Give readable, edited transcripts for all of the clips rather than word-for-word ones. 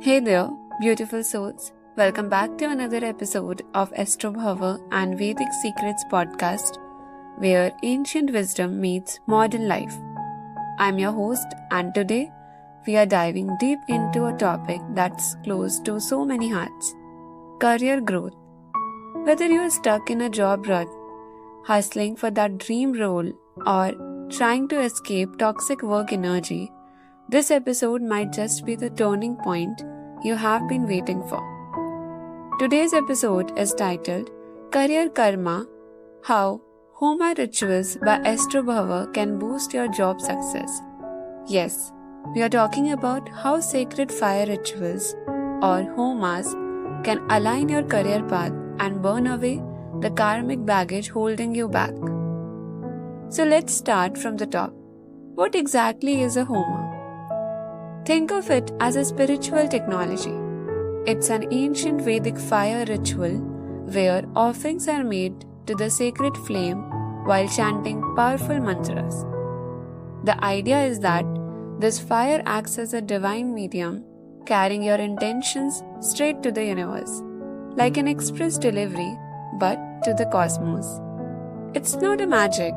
Hey there, beautiful souls. Welcome back to another episode of Astrobhava and Vedic Secrets podcast, where ancient wisdom meets modern life. I'm your host, and today we are diving deep into a topic that's close to so many hearts: career growth. Whether you're stuck in a job rut, hustling for that dream role, or trying to escape toxic work energy, this episode might just be the turning point you have been waiting for. Today's episode is titled Career Karma: How Homa Rituals by Astrobhava Can Boost Your Job Success. Yes, we are talking about how sacred fire rituals or homas can align your career path and burn away the karmic baggage holding you back. So let's start from the top. What exactly is a homa? Think of it as a spiritual technology. It's an ancient Vedic fire ritual where offerings are made to the sacred flame while chanting powerful mantras. The idea is that this fire acts as a divine medium, carrying your intentions straight to the universe, like an express delivery, but to the cosmos. It's not a magic,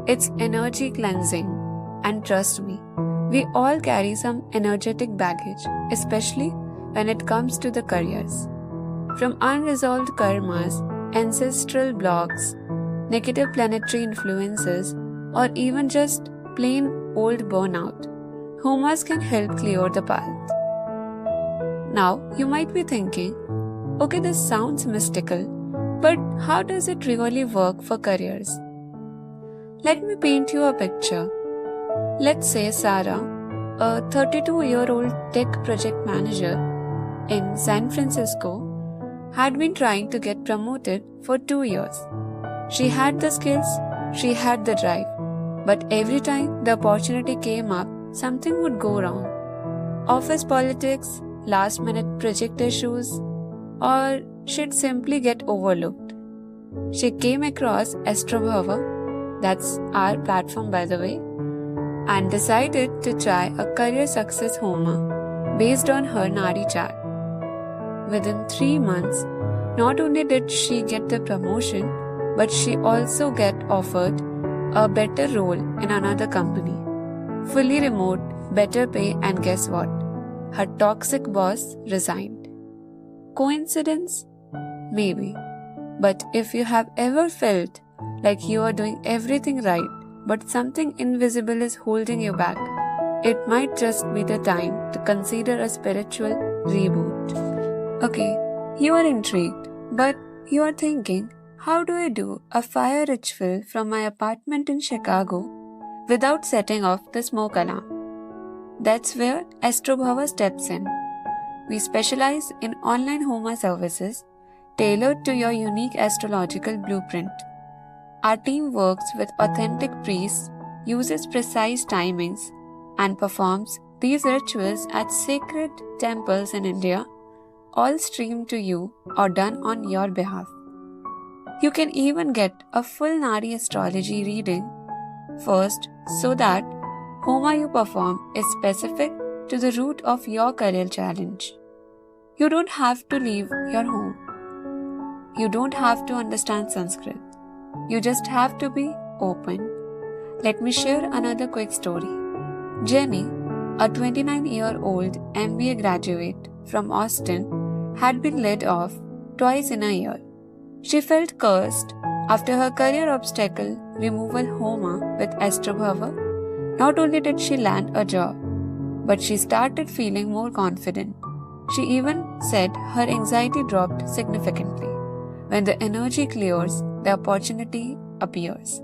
it's energy cleansing. And trust me, we all carry some energetic baggage, especially when it comes to the careers. From unresolved karmas, ancestral blocks, negative planetary influences, or even just plain old burnout, homas can help clear the path. Now, you might be thinking, okay, this sounds mystical, but how does it really work for careers? Let me paint you a picture. Let's say Sarah, a 32-year-old tech project manager in San Francisco, had been trying to get promoted for 2 years. She had the skills, she had the drive, but every time the opportunity came up, something would go wrong. Office politics, last-minute project issues, or she'd simply get overlooked. She came across Astrobhava, that's our platform by the way, and decided to try a career success homa based on her Nadi chart. Within 3 months, not only did she get the promotion, but she also get offered a better role in another company. Fully remote, better pay, and guess what? Her toxic boss resigned. Coincidence? Maybe. But if you have ever felt like you are doing everything right, but something invisible is holding you back, it might just be the time to consider a spiritual reboot. Okay, you are intrigued, but you are thinking, how do I do a fire ritual from my apartment in Chicago without setting off the smoke alarm? That's where Astrobhava steps in. We specialize in online homa services tailored to your unique astrological blueprint. Our team works with authentic priests, uses precise timings, and performs these rituals at sacred temples in India, all streamed to you or done on your behalf. You can even get a full Nadi astrology reading first so that homa you perform is specific to the root of your career challenge. You don't have to leave your home. You don't have to understand Sanskrit. You just have to be open. Let me share another quick story. Jenny, a 29-year-old MBA graduate from Austin, had been laid off twice in a year. She felt cursed after her career obstacle removal homa with Astrobhava. Not only did she land a job, but she started feeling more confident. She even said her anxiety dropped significantly. When the energy clears, the opportunity appears.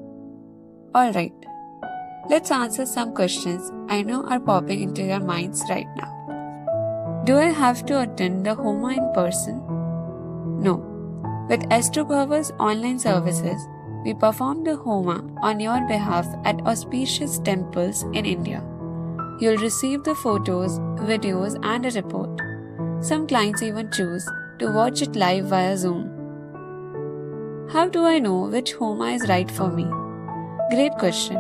Alright, let's answer some questions I know are popping into your minds right now. Do I have to attend the homa in person? No. With Astrobhava's online services, we perform the homa on your behalf at auspicious temples in India. You'll receive the photos, videos, and a report. Some clients even choose to watch it live via Zoom. How do I know which homa is right for me? Great question.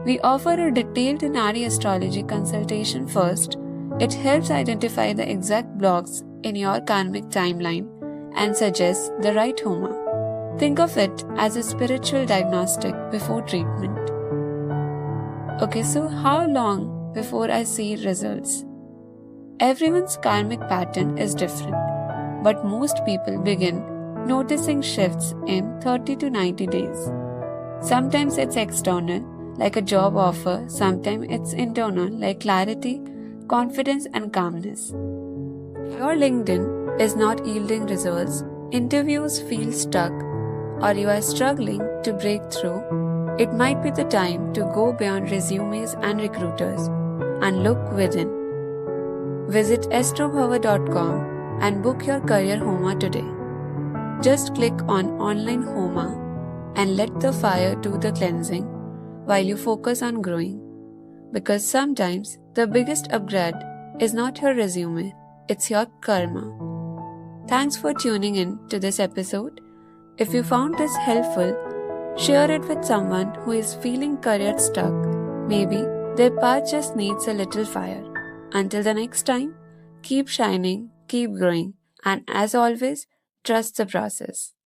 We offer a detailed Nadi astrology consultation first It helps identify the exact blocks in your karmic timeline and suggests the right Homa. Think of it as a spiritual diagnostic before treatment. Okay, so how long before I see results? Everyone's karmic pattern is different, but most people begin noticing shifts in 30 to 90 days. Sometimes it's external, like a job offer, sometimes it's internal, like clarity, confidence, and calmness. Your LinkedIn is not yielding results, interviews feel stuck, or you are struggling to break through, it might be the time to go beyond resumes and recruiters and look within. Visit astrobhava.com and book your career Homa today. Just click on Online Homa and let the fire do the cleansing while you focus on growing. Because sometimes the biggest upgrade is not your resume, it's your karma. Thanks for tuning in to this episode. If you found this helpful, share it with someone who is feeling career stuck. Maybe their path just needs a little fire. Until the next time, keep shining, keep growing, and as always, trust the process.